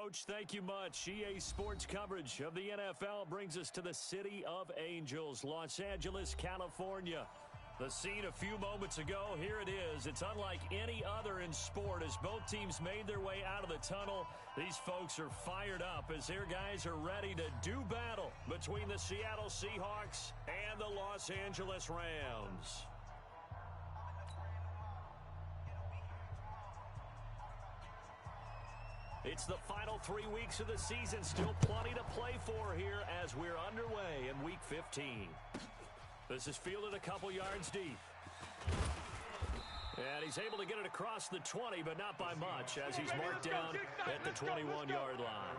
Coach. Thank you much. EA Sports coverage of the NFL brings us to the City of Angels, Los Angeles, California. The scene a few moments ago, here it is. It's unlike any other in sport as both teams made their way out of the tunnel. These folks are fired up as their guys are ready to do battle between the Seattle Seahawks and the Los Angeles Rams. It's the final 3 weeks of the season. Still plenty to play for here as we're underway in Week 15. This is fielded a couple yards deep. And he's able to get it across the 20, but not by much as he's marked down at the 21-yard line.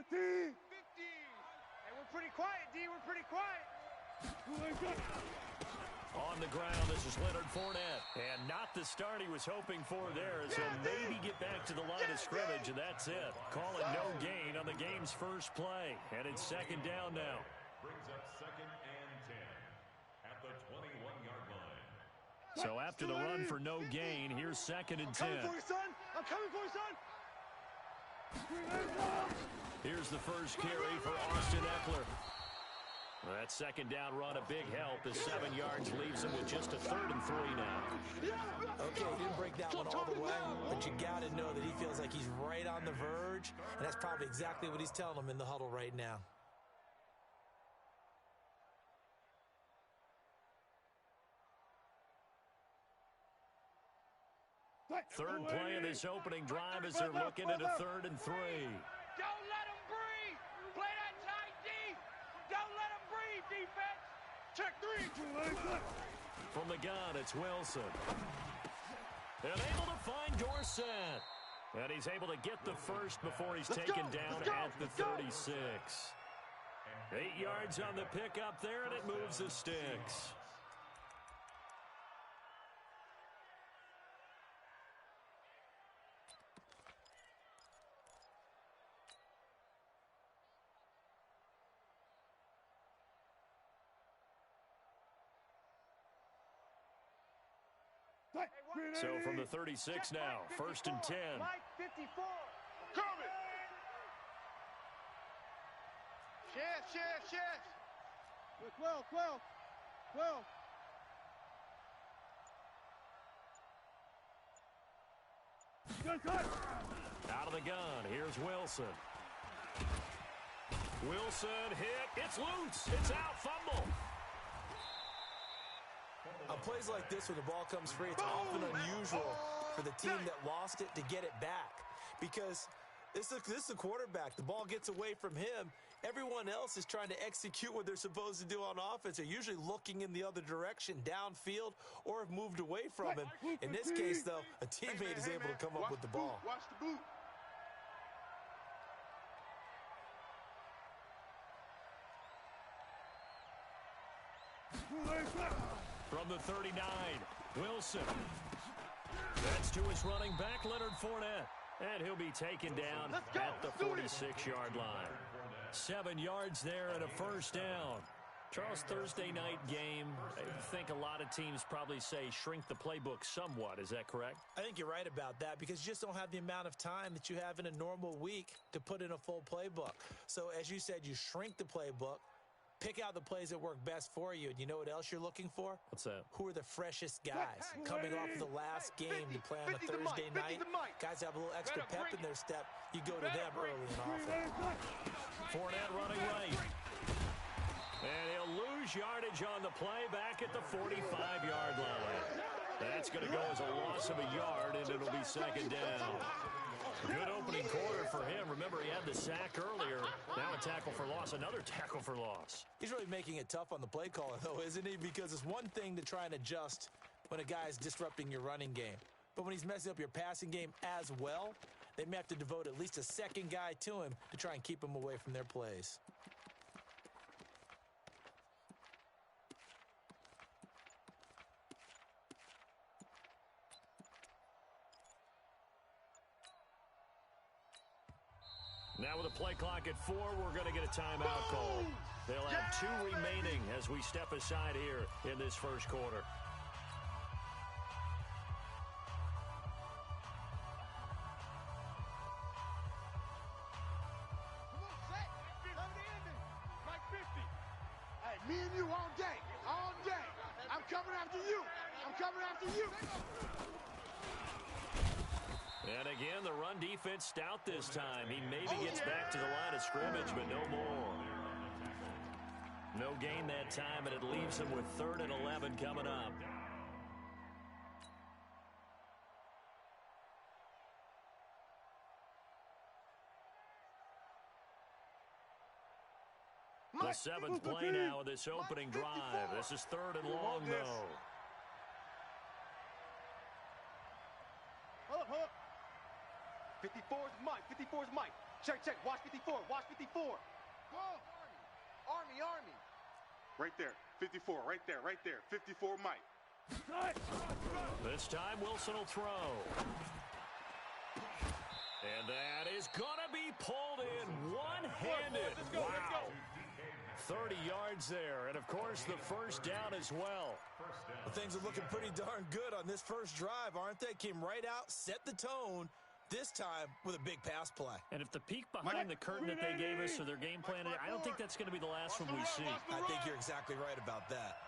Hey, we're pretty quiet, D. We're pretty quiet. On the ground, this is Leonard Fournette. And not the start he was hoping for there, as he'll maybe get back to the line of scrimmage, and that's it. Calling no gain on the game's first play. And it's second down now. Brings up 2nd and 10 at the 21-yard line. So after the run for no gain, here's 2nd and 10. I'm coming for you, son. I'm coming for you, son. Here's the first carry for Austin Eckler. That second down run, a big help as 7 yards leaves him with just a 3rd and 3 now. Okay, he didn't break that one all the way, but you got to know that he feels like he's right on the verge, and that's probably exactly what he's telling him in the huddle right now. Third play of this opening drive as they're looking at a 3rd and 3. Don't let him breathe. Play that tight, D. Don't let him breathe, defense. Check 3. From the gun, it's Wilson. And able to find Dorsett. And he's able to get the first before he's taken down at the 36. 8 yards on the pickup there, and it moves the sticks. So from the 36 now, 1st and 10. Mike 54. Coming. Chef. 12. Out of the gun, here's Wilson. Wilson hit, it's loose, it's out, fumble. On plays like this, when the ball comes free, it's often unusual for the team that lost it to get it back. Because this is the quarterback. The ball gets away from him. Everyone else is trying to execute what they're supposed to do on offense. They're usually looking in the other direction, downfield, or have moved away from him. In this case, though, a teammate is able to come up with the ball. Watch the boot. From the 39, Wilson. That's to his running back, Leonard Fournette. And he'll be taken down at the 46-yard line. 7 yards there and a first down. Charles, Thursday night game, I think a lot of teams probably say shrink the playbook somewhat. Is that correct? I think you're right about that because you just don't have the amount of time that you have in a normal week to put in a full playbook. So as you said, you shrink the playbook, pick out the plays that work best for you. And you know what else you're looking for? What's that? Who are the freshest guys coming off of the last game to play on a Thursday night? Guys have a little extra pep in their step. You go to them early and often. Fournette running right. And he'll lose yardage on the play back at the 45-yard line. That's going to go as a loss of a yard, and it'll be second down. Good opening quarter for him. Remember, he had the sack earlier. Now a tackle for loss, another tackle for loss. He's really making it tough on the play caller, though, isn't he? Because it's one thing to try and adjust when a guy's disrupting your running game. But when he's messing up your passing game as well, they may have to devote at least a second guy to him to try and keep him away from their plays. Now with a play clock at 4, we're going to get a timeout call. They'll have 2 remaining as we step aside here in this first quarter. Me and you all day, all day. I'm coming after you. I'm coming after you. And again, the run defense stout this time. He maybe gets back to the line of scrimmage, but no more. No gain that time, and it leaves him with 3rd and 11 coming up. The 7th play now of this opening drive. This is 3rd and long, though. Hold up. 54 is Mike. 54 is Mike. Check. Watch 54. Watch 54. Army. Right there. 54. Right there. 54 Mike. This time, Wilson will throw. And that is going to be pulled in one-handed. Wow. 30 yards there, and of course the first down as well. Things are looking pretty darn good on this first drive, aren't they? Came right out, set the tone, this time with a big pass play. And if the peek behind the curtain that they gave us or their game plan, I don't think that's going to be the last one we see. I think you're exactly right about that.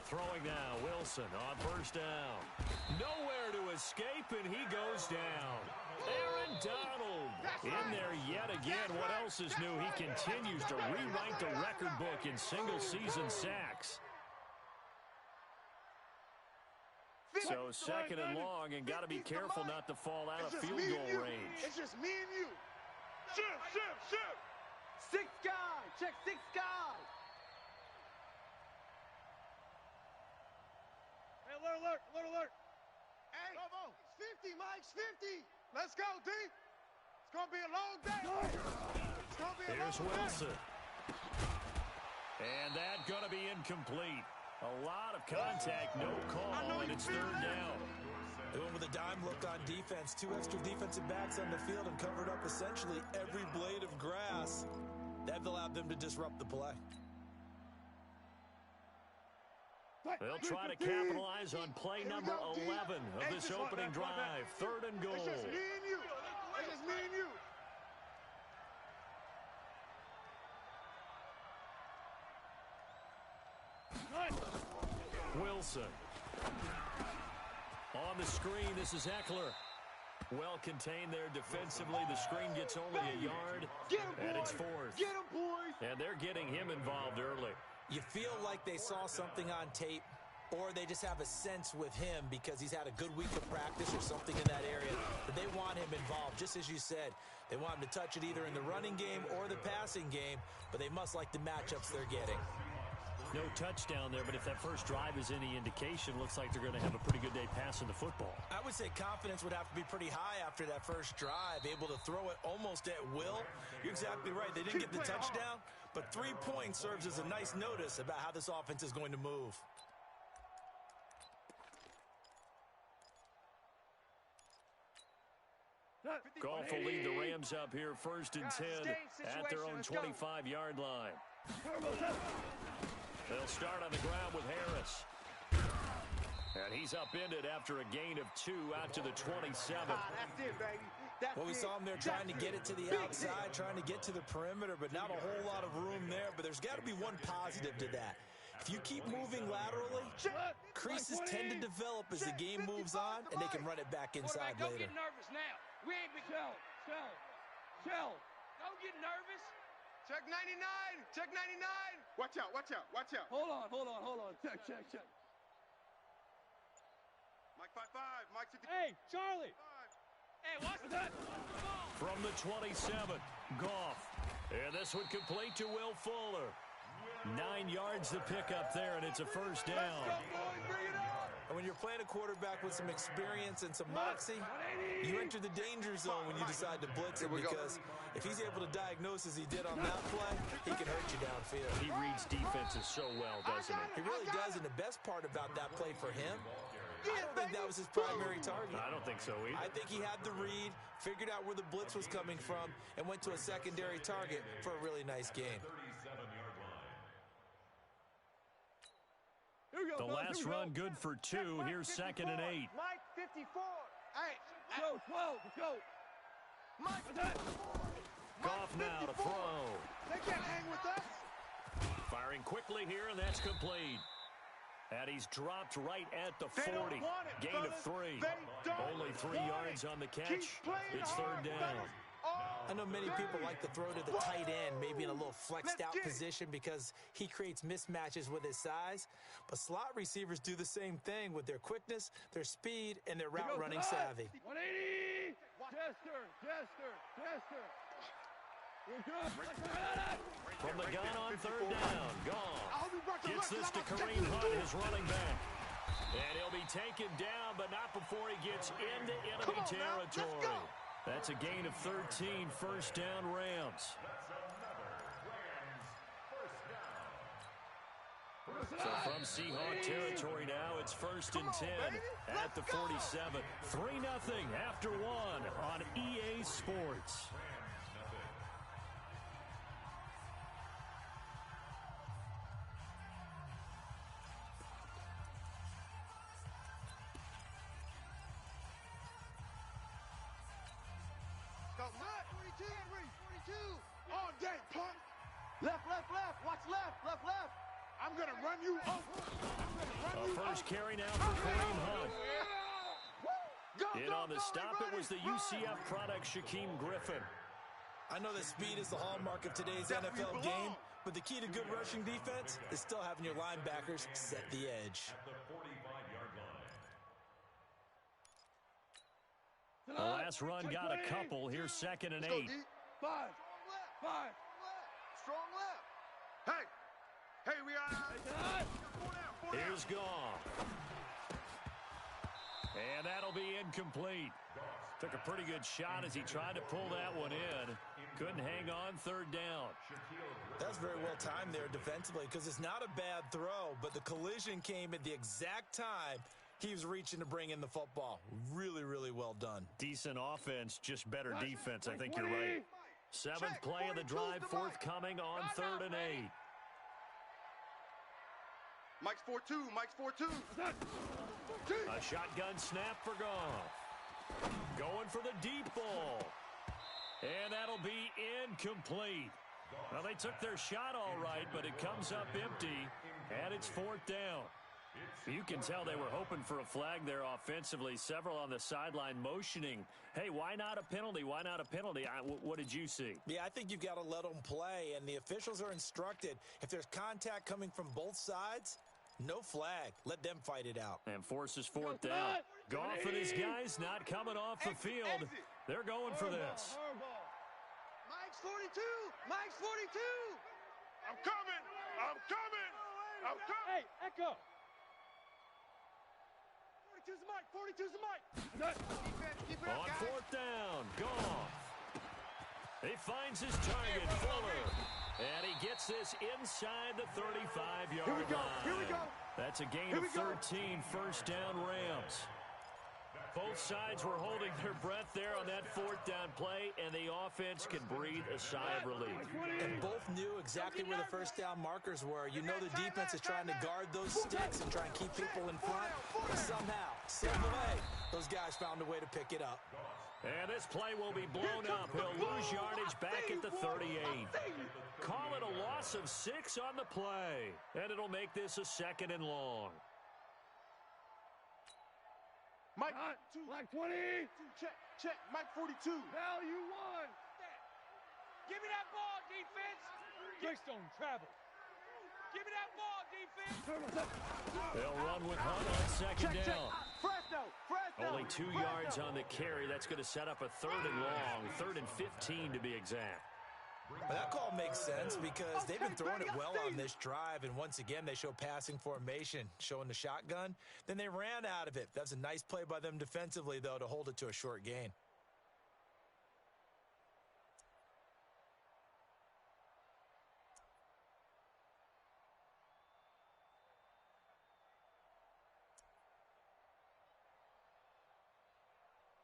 Throwing now, Wilson on first down. Nowhere to escape, and he goes down. Aaron Donald in there yet again. What else is new? He continues to rewrite the record book in single-season sacks. So 2nd and long, and got to be careful not to fall out of field goal range. It's just me and you. Shift. 6 guy. Check 6 guy. Hey, alert. Hey, it's 50, Mike, it's 50. Let's go, D. It's going to be a long day. It's going to be a Here's long Wilson. day. And that going to be incomplete. A lot of contact, no call, and it's 3rd down. They went with a dime look on defense. 2 extra defensive backs on the field and covered up essentially every blade of grass. That allowed them to disrupt the play. They'll try to capitalize on play number 11 of this opening drive. 3rd and goal. It's just me and you. Wilson. On the screen, this is Eckler. Well contained there defensively. The screen gets only a yard, and it's 4th. Get him, boys. And they're getting him involved early. You feel like they saw something on tape, or they just have a sense with him because he's had a good week of practice or something in that area, but they want him involved. Just as you said, they want him to touch it either in the running game or the passing game, but they must like the matchups they're getting. No touchdown there, but if that first drive is any indication, looks like they're going to have a pretty good day passing the football. I would say confidence would have to be pretty high after that first drive, able to throw it almost at will. You're exactly right. They didn't get the touchdown, but 3 points serves as a nice notice about how this offense is going to move. Goff will lead the Rams up here 1st and 10 at their own 25-yard line. They'll start on the ground with Harris. And he's upended after a gain of 2 out to the 27. That's it, baby. Well, we saw him there trying to get it to the outside, trying to get to the perimeter, but not a whole lot of room there. But there's got to be one positive to that. If you keep moving laterally, creases tend to develop as the game moves on, and they can run it back inside Don't later. get nervous now. We ain't been... Shell. Don't get nervous. Check 99. Check 99. Watch out. Hold on. Check. Mike 5-5. Mike 50. Hey, Charlie. Hey, watch that. From the 27, Goff. And this one complete to Will Fuller. 9 yards to pick up there, and it's a first down. And when you're playing a quarterback with some experience and some moxie, you enter the danger zone when you decide to blitz him, because if he's able to diagnose as he did on that play, he can hurt you downfield. He reads defenses so well, doesn't he? He really does, and the best part about that play for him, I don't think that was his primary target. I don't think so either. I think he had the read, figured out where the blitz was coming from, and went to a secondary target for a really nice gain. 37-yard line. The last run good for 2. Here's 2nd and 8. Mike, 54. Hey, go, 12, go. Mike, Goff now to throw. They can't hang with us. Firing quickly here, and that's complete. And he's dropped right at the 40. Gain of 3. Only 3 yards on the catch. It's 3rd down. I know many people like to throw to the tight end, maybe in a little flexed out position because he creates mismatches with his size. But slot receivers do the same thing with their quickness, their speed, and their route running savvy. 180. Jester. From the gun on 3rd down. Goff gets this to Kareem Hunt, his running back. And he'll be taken down, but not before he gets into enemy territory. That's a gain of 13, 1st down Rams. So from Seahawk territory now, it's 1st and 10 at the 47. 3-0 after 1 on EA Sports. Go, 42. All day, punk. Left. Watch left. I'm going to run you over. First carry now for Kareem Hunt. In on the stop, it was the UCF product, Shaquem Griffin. I know that speed is the hallmark of today's NFL game, but the key to good rushing defense is still having your linebackers set the edge. At the 45-yard line. The last run got a couple. Here's 2nd and 8. 5. Strong left. Hey, we are. Here's Goff. And that'll be incomplete. Took a pretty good shot as he tried to pull that one in. Couldn't hang on 3rd down. That's very well timed there defensively because it's not a bad throw, but the collision came at the exact time he was reaching to bring in the football. Really, really well done. Decent offense, just better defense. I think you're right. 7th play of the drive, forthcoming on 3rd and 8. Mike's 4-2. A shotgun snap for Goff. Going for the deep ball. And that'll be incomplete. Well, they took their shot all right, but it comes up empty, and it's 4th down. You can tell they were hoping for a flag there offensively. Several on the sideline motioning, hey, why not a penalty? Why not a penalty? What did you see? Yeah, I think you've got to let them play, and the officials are instructed. If there's contact coming from both sides, no flag. Let them fight it out. And forces 4th down. Goff and his guys not coming off the field. They're going for this. Mike's 42. I'm coming. Hey, Echo. 42's the Mike. Keep it up, On guys. 4th down, Goff. He finds his target, Fuller. And he gets this inside the 35-yard line. Here we go. That's a gain of 13, 1st down Rams. Both sides were holding their breath there on that 4th down play, and the offense can breathe a sigh of relief. And both knew exactly where the 1st down markers were. You know the defense is trying to guard those sticks and try and keep people in front. But somehow, some way, those guys found a way to pick it up. And this play will be blown up. He'll lose yardage back at the 38. Call it a loss of 6 on the play. And it'll make this a 2nd and long. Mike, like 20. Check. Mike 42. Now you won. Give me that ball, defense. Greystone travel. Give me that ball, defense. They'll run with Hunt on 2nd down. Fresno. Only 2 yards on the carry. That's going to set up a 3rd and long. 3rd and 15 to be exact. Well, that call makes sense because they've been throwing it well on this drive, and once again, they show passing formation, showing the shotgun. Then they ran out of it. That's a nice play by them defensively, though, to hold it to a short gain.